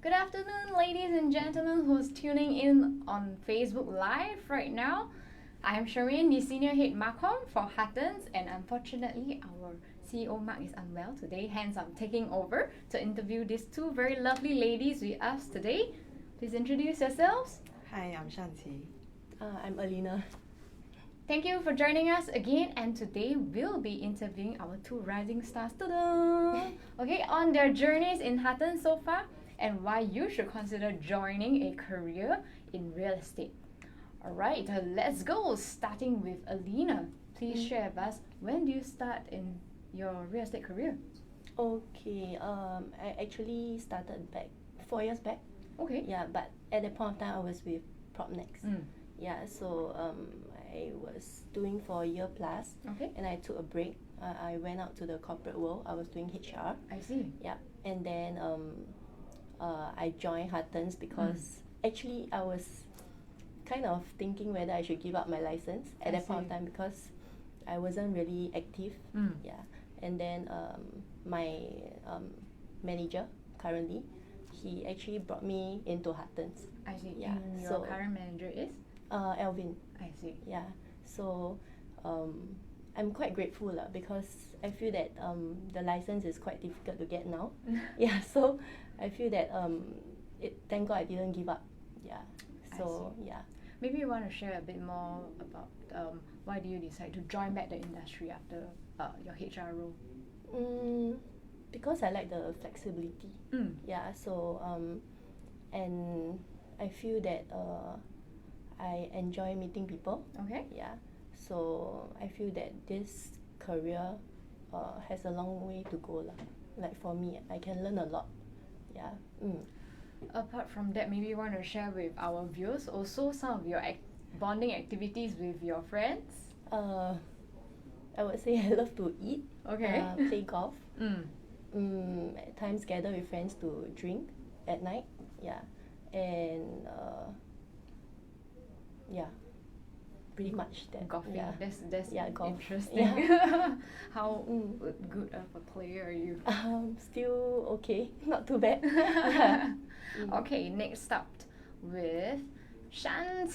Good afternoon, ladies and gentlemen who's tuning in on Facebook Live right now. I'm Shermaine, the Senior Head Marcom for Huttons, and unfortunately our CEO Mark is unwell today, hence I'm taking over to interview these two very lovely ladies with us today. Please introduce yourselves. Hi, I'm Shan. I'm Alina. Thank you for joining us again, and today we'll be interviewing our two rising stars okay, on their journeys in Huttons so far and why you should consider joining a career in real estate. Alright, let's go. Starting with Alina. Please share with us, when do you start in your real estate career? Okay, I actually started back 4 years back. Okay. Yeah, but at that point of time I was with Propnex. Mm. Yeah, so I was doing for a year plus. Okay. And I took a break. I went out to the corporate world. I was doing HR. I see. Yeah, and then I joined Huttons because actually I was kind of thinking whether I should give up my license at that point of time because I wasn't really active. Yeah, and then my manager currently, he actually brought me into Huttons. I see. Yeah, And your so current manager is? Alvin. I see. Yeah, so I'm quite grateful because I feel that the license is quite difficult to get now. Yeah, so I feel that thank God I didn't give up. Yeah, so yeah. Maybe you want to share a bit more about why do you decide to join back the industry after your HR role? Because I like the flexibility. Yeah, so and I feel that I enjoy meeting people. Okay. Yeah, so I feel that this career has a long way to go lah. Like for me, I can learn a lot. Yeah. Apart from that, maybe you want to share with our viewers also some of your bonding activities with your friends? I would say I love to eat. Okay. Play golf. At times gather with friends to drink at night. Yeah, and yeah, pretty much that. Golfing. Yeah. That's golf. interesting. Yeah. How good of a player are you? Still okay, not too bad. Yeah. Okay, next up with Shan.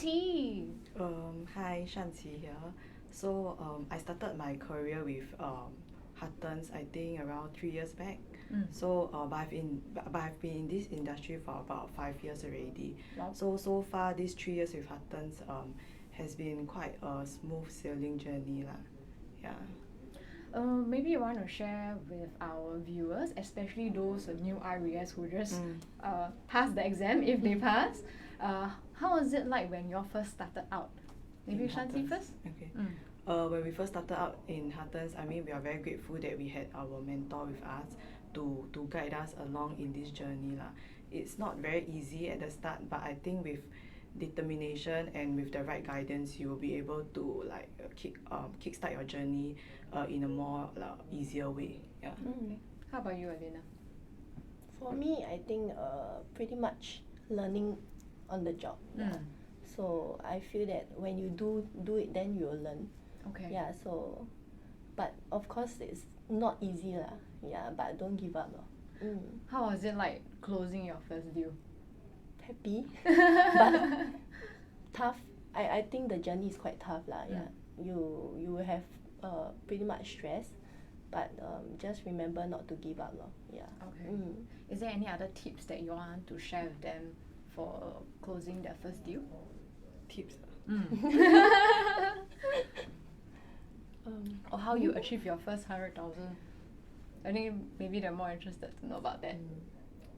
Hi, Shan here. So I started my career with Huttons, I think around 3 years back. So but I've been in this industry for about 5 years already. Wow. So far these 3 years with Huttons has been quite a smooth sailing journey lah. Yeah. Maybe you want to share with our viewers, especially those new RES who just passed the exam, if they pass. How was it like when you all first started out? Maybe Shanti first? Okay. When we first started out in Huttons, I mean, we are very grateful that we had our mentor with us to guide us along in this journey lah. It's not very easy at the start, but I think with determination and with the right guidance, you will be able to like kickstart your journey in a more easier way. Yeah. How about you, Alina? For me, I think pretty much learning on the job. Yeah. So I feel that when you do it, then you will learn. Okay. Yeah. So, but of course it's not easy lah. Yeah. But don't give up lah. How was it like closing your first deal? Happy, but tough. I think the journey is quite tough lah. Yeah. You will have pretty much stress, but just remember not to give up lah. Yeah. Okay. Is there any other tips that you want to share with them for closing their first deal? Tips. Or how you achieve your first 100,000? I think maybe they're more interested to know about that.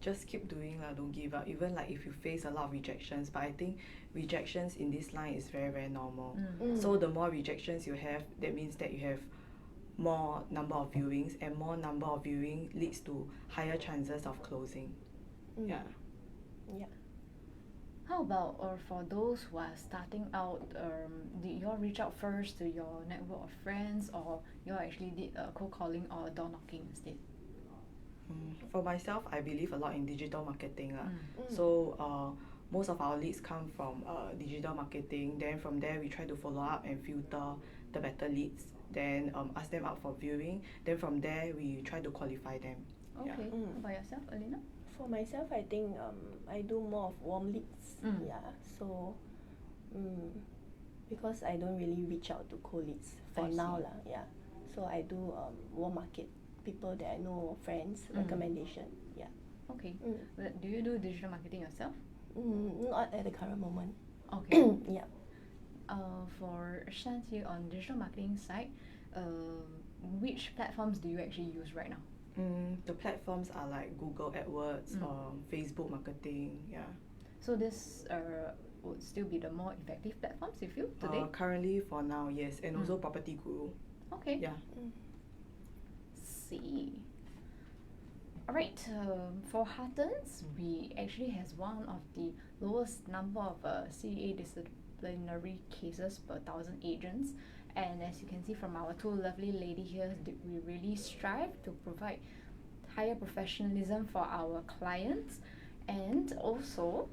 Just keep doing lah, don't give up. Even like if you face a lot of rejections, but I think rejections in this line is very, very normal. So the more rejections you have, that means that you have more number of viewings, and more number of viewing leads to higher chances of closing. Yeah. How about, or for those who are starting out, did you all reach out first to your network of friends, or you all actually did cold calling or door knocking instead? For myself, I believe a lot in digital marketing lah. So most of our leads come from digital marketing. Then from there, we try to follow up and filter the better leads. Then ask them out for viewing. Then from there, we try to qualify them. Okay. Mm. How about yourself, Alina? For myself, I think I do more of warm leads. Mm. Yeah, so because I don't really reach out to cold leads for I now see. lah. Yeah, so I do warm market, people that I know, friends, Mm. recommendation. Yeah. Okay. Mm. But do you do digital marketing yourself? Not at the current moment. Okay. Yeah. For Shan here on digital marketing side, which platforms do you actually use right now? The platforms are like Google AdWords or Facebook marketing. Yeah. So this would still be the more effective platforms you feel today? Currently, for now, yes, and also Property Guru. Okay. Yeah. See. Alright, for Huttons, we actually has one of the lowest number of CA disciplinary cases per 1,000 agents, and as you can see from our two lovely lady here, we really strive to provide higher professionalism for our clients, and also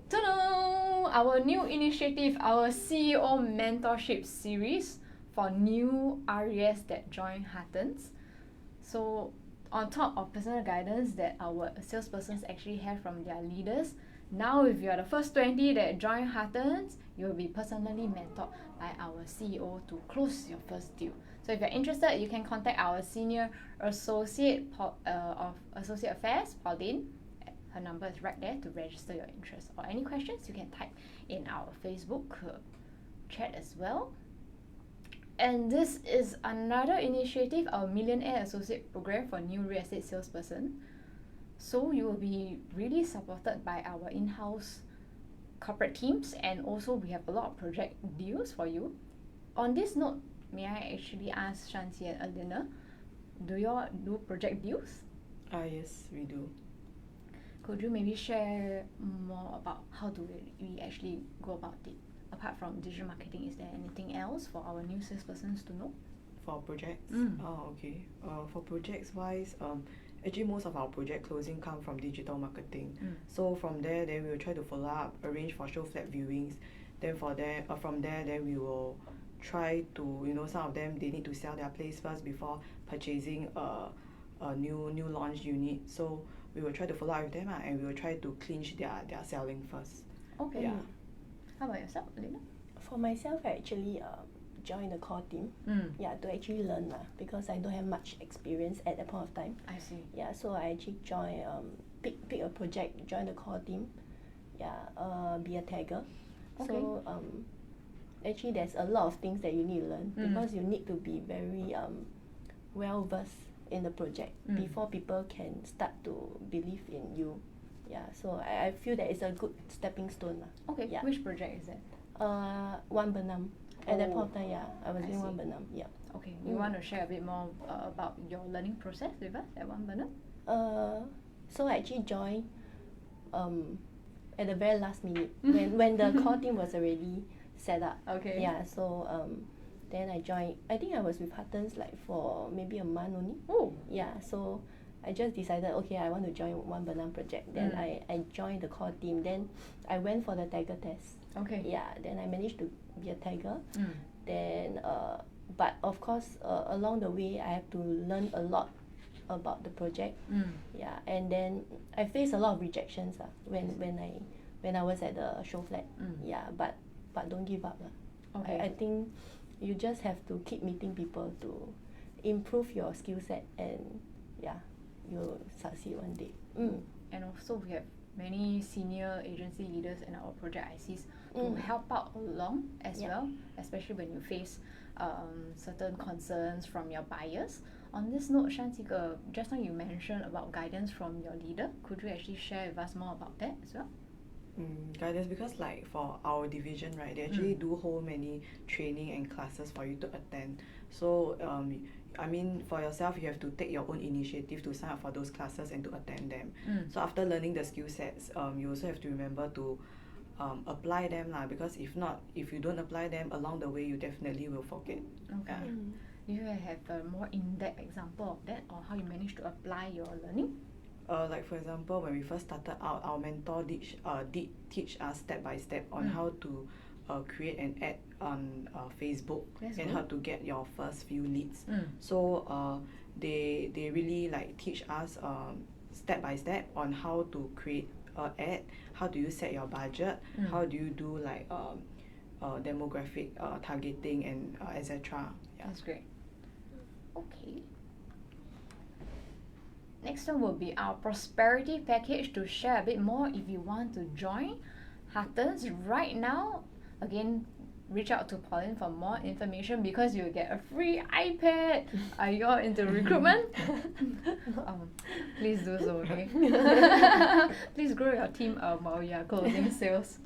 ta-da! Our new initiative, our CEO mentorship series for new RES that join Huttons. So on top of personal guidance that our salespersons actually have from their leaders, now if you are the first 20 that join Huttons, you will be personally mentored by our CEO to close your first deal. So if you're interested, you can contact our senior associate of Associate Affairs, Pauline. Her number is right there to register your interest. Or any questions, you can type in our Facebook chat as well. And this is another initiative, our Millionaire Associate Program for new real estate salesperson. So you will be really supported by our in-house corporate teams, and also we have a lot of project deals for you. On this note, may I actually ask Shanti and Alina, do you all do project deals? Yes, we do. Could you maybe share more about how do we actually go about it? Apart from digital marketing, is there anything else for our new salespersons to know? For projects? Mm. Okay. For projects wise, actually most of our project closing come from digital marketing. So from there, then we will try to follow up, arrange for show flat viewings. Then from there, then we will try to, some of them, they need to sell their place first before purchasing a new launch unit. So we will try to follow up with them and we will try to clinch their selling first. Okay. Yeah. How about yourself, Alina? For myself, I actually joined the core team. Yeah, to actually learn because I don't have much experience at that point of time. I see. Yeah, so I actually joined, pick a project, join the core team. Yeah, be a tagger. Okay. So actually, there's a lot of things that you need to learn because you need to be very well versed in the project before people can start to believe in you. Yeah, so I feel that it's a good stepping stone. Okay, Yeah. which project is that? One Bernam. At that Oh, point of time, yeah, I was I doing see. One Bernam. Yeah. Okay, you want to share a bit more about your learning process with us at One Burner? So I actually joined at the very last minute when the core team was already set up. Okay. Yeah, so then I joined. I think I was with Huttons like for maybe a month only. Oh. Yeah, so I just decided, okay, I want to join One Bernam project. Then I joined the core team. Then I went for the tagger test. Okay. Yeah, then I managed to be a tagger. Then, but of course, along the way, I have to learn a lot about the project. Yeah, and then I faced a lot of rejections when I was at the show flat. Yeah, but don't give up. Okay. I think you just have to keep meeting people to improve your skill set, and yeah, you'll succeed one day. And also we have many senior agency leaders in our project ICs to help out along as well, especially when you face certain concerns from your buyers. On this note, Shantika, just now you mentioned about guidance from your leader. Could you actually share with us more about that as well? Guidance, because like for our division, right, they actually do hold many training and classes for you to attend. So I mean, for yourself, you have to take your own initiative to sign up for those classes and to attend them. So after learning the skill sets, you also have to remember to apply them lah, because if you don't apply them along the way, you definitely will forget. Okay. Do you have a more in-depth example of that, or how you managed to apply your learning? Like for example, when we first started out, our mentor did teach us step by step on how to create an ad on Facebook. That's and good. how to get your first few leads. So they really like teach us step by step on how to create a ad, how do you set your budget, how do you do like demographic targeting and etc. Yeah. That's great. Okay. Next one will be our prosperity package. To share a bit more, if you want to join Huttons right now, again, reach out to Pauline for more information because you'll get a free iPad. Are you all into recruitment? Please do so, okay? Please grow your team while you are closing sales.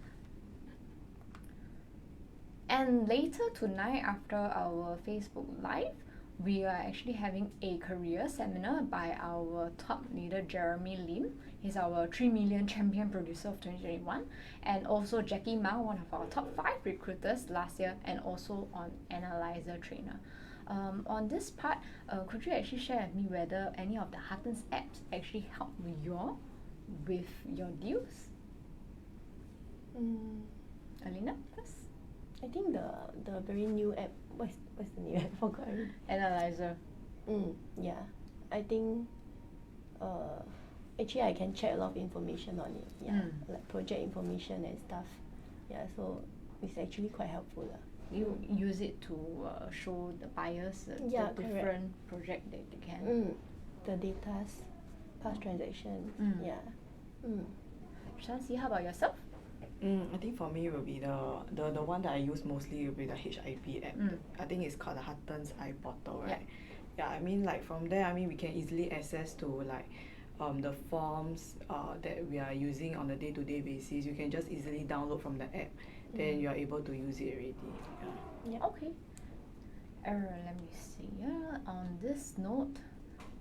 And later tonight, after our Facebook Live, we are actually having a career seminar by our top leader, Jeremy Lim. He's our 3 million champion producer of 2021. And also Jackie Mao, one of our top 5 recruiters last year, and also on analyzer trainer. On this part, could you actually share with me whether any of the Huttons apps actually help you all with your deals? Alina, first. I think the very new app, what's the new app? I forgot already. Analyzer. Yeah. I think actually I can check a lot of information on it. Yeah. Like project information and stuff. Yeah, so it's actually quite helpful. You use it to show the buyers the different project that they can. The data, past transaction. Yeah. Shan, how about yourself? I think for me will be the one that I use mostly will be the HIP app. I think it's called the Huttons iPortal, right? Yeah, I mean like from there, I mean we can easily access to like the forms that we are using on a day-to-day basis. You can just easily download from the app, then you are able to use it already. Yeah. Okay. Let me see. On this note,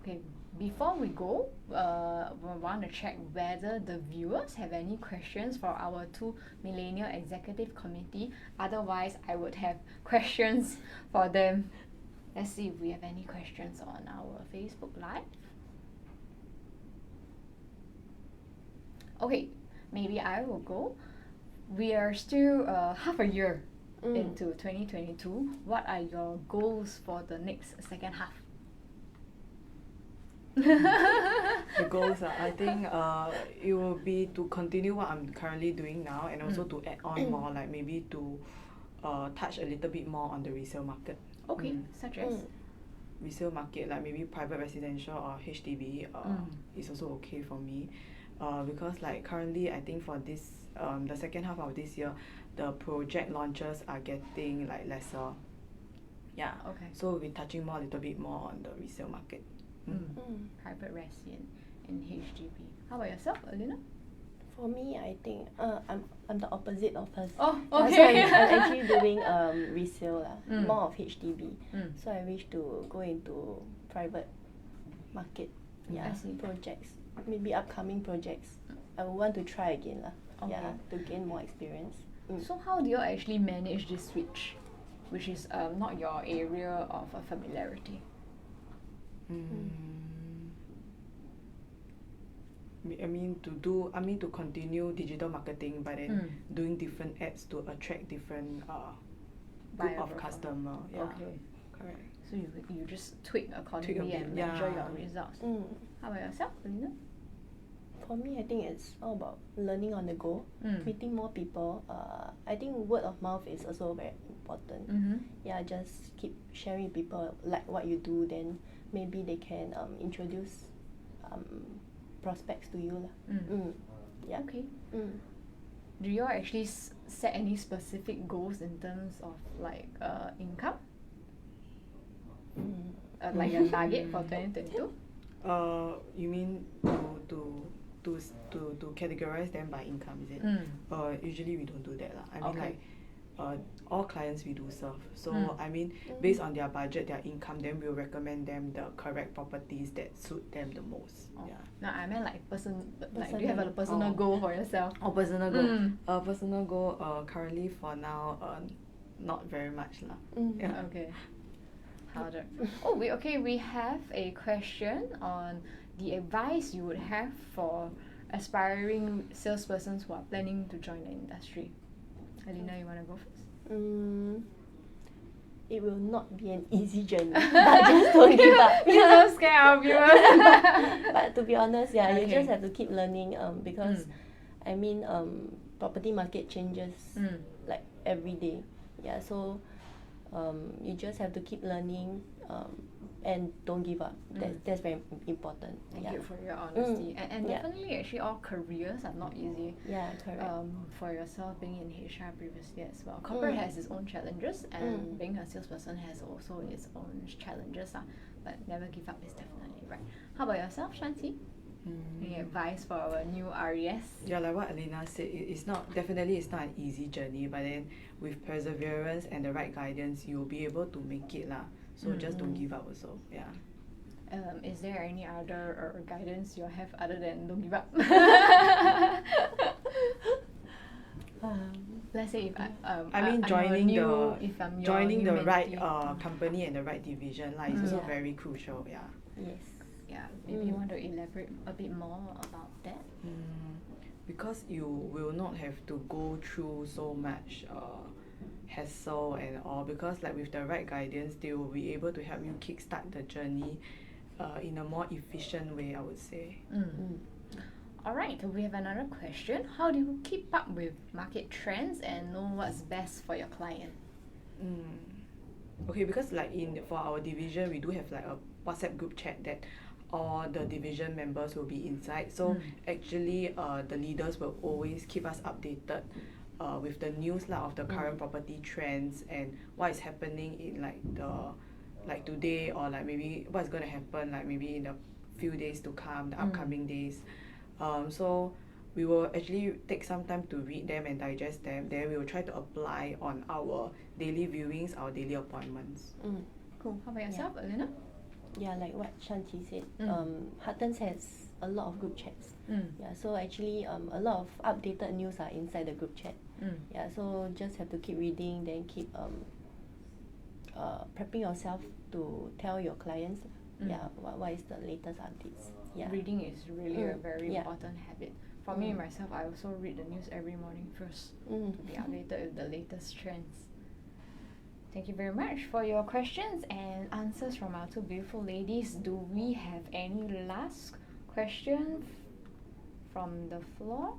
okay, before we go, we want to check whether the viewers have any questions for our 2 Millennial Executive Committee. Otherwise, I would have questions for them. Let's see if we have any questions on our Facebook Live. Okay, maybe I will go. We are still half a year into 2022. What are your goals for the next second half? The goals I think it will be to continue what I'm currently doing now, and also to add on more, like maybe to touch a little bit more on the resale market. Okay, such as? Resale market, like maybe private residential or HDB is also okay for me, because like currently I think for this the second half of this year, the project launches are getting like lesser. Yeah. Okay. So we'll be touching more a little bit more on the resale market. Private resident and HDB. How about yourself, Alina? For me, I think I'm the opposite of her. Oh, okay. So I'm actually doing resale more of HDB. So I wish to go into private market. Yeah, projects, maybe upcoming projects. I would want to try again to gain more experience. So how do you actually manage this switch, which is not your area of familiarity? I mean to continue digital marketing, but then doing different ads to attract different group of customer. Yeah. Okay. Correct. So you just tweak accordingly and measure your results. How about yourself, Alina? For me, I think it's all about learning on the go, meeting more people. I think word of mouth is also very important. Yeah, just keep sharing with people like what you do, then maybe they can introduce prospects to you. Yeah. Okay. Do you all actually set any specific goals in terms of like income? Like a target for 2022? You mean to categorize them by income, is it? Usually we don't do that lah. I mean like all clients we do serve. So I mean based on their budget, their income, then we'll recommend them the correct properties that suit them the most. Yeah. No, I meant like like do you have a personal goal for yourself? Personal goal. Personal goal currently for now not very much lah. Yeah. Okay. Harder. We have a question on the advice you would have for aspiring salespersons who are planning to join the industry. Alina, you want to go first? it will not be an easy journey, but just don't give up. You're so scared our viewers. But to be honest, yeah, you Okay. just have to keep learning because I mean property market changes like every day. Yeah, so you just have to keep learning and don't give up. That's very important. Thank yeah. you for your honesty. And Yeah. definitely, actually, all careers are not easy. Yeah, correct. For yourself, being in HR previously as well, corporate has its own challenges, and being a salesperson has also its own challenges. But never give up is definitely right. How about yourself, Shanti? Any advice for our new RES? Yeah, like what Alina said, it's not an easy journey, but then with perseverance and the right guidance, you'll be able to make it lah. So just don't give up also. Yeah. Is there any other guidance you have other than don't give up? Let's say if joining the right company and the right division is also Yeah. very crucial. Yeah. Yes. Yeah, maybe you want to elaborate a bit more about that. Because you will not have to go through so much hassle and all, because like with the right guidance, they will be able to help you kickstart the journey in a more efficient way, I would say. Alright, we have another question. How do you keep up with market trends and know what's best for your client? Okay, because like for our division, we do have like a WhatsApp group chat that all the division members will be inside. So actually, the leaders will always keep us updated with the news of the current property trends and what is happening in like today, or like maybe what's going to happen like maybe in a few days to come, the upcoming days. So we will actually take some time to read them and digest them. Then we will try to apply on our daily viewings, our daily appointments. Cool. How about yourself, Alina? Yeah, like what Shanti said, Huttons has a lot of group chats. Yeah, so actually a lot of updated news are inside the group chat. Yeah, so just have to keep reading, then keep prepping yourself to tell your clients what is the latest updates. Yeah. Reading is really a very Yeah. important habit. For me myself, I also read the news every morning first to be updated with the latest trends. Thank you very much for your questions and answers from our two beautiful ladies. Do we have any last questions from the floor?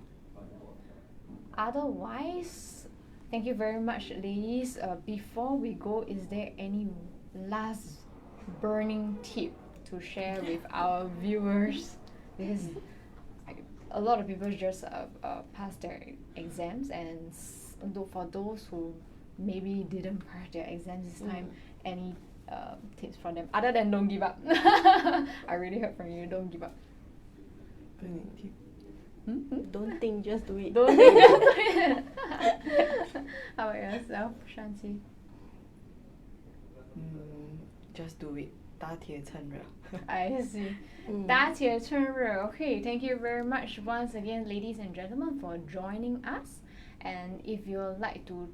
Otherwise, thank you very much, ladies. Before we go, is there any last burning tip to share with our viewers? Because a lot of people just pass their exams, and for those who maybe didn't pass their exams this time, any tips from them other than don't give up? I really heard from you, don't give up. Don't think, just do it. Don't think, just do it. How about yourself, Shanti? Just do it. 打铁趁热. I see. 打铁趁热. Okay, thank you very much once again, ladies and gentlemen, for joining us. And if you would like to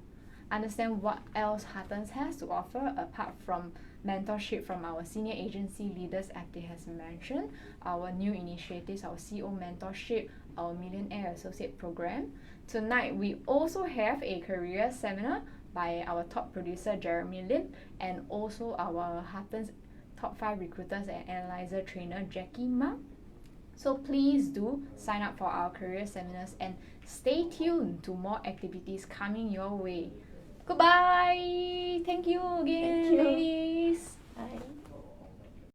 understand what else Huttons has to offer apart from mentorship from our senior agency leaders, as they has mentioned, our new initiatives, our CEO mentorship, our Millionaire Associate program. Tonight, we also have a career seminar by our top producer, Jeremy Lim, and also our Huttons top 5 recruiters and analyzer trainer, Jackie Ma. So please do sign up for our career seminars and stay tuned to more activities coming your way. Goodbye! Thank you again, Thank you. ladies.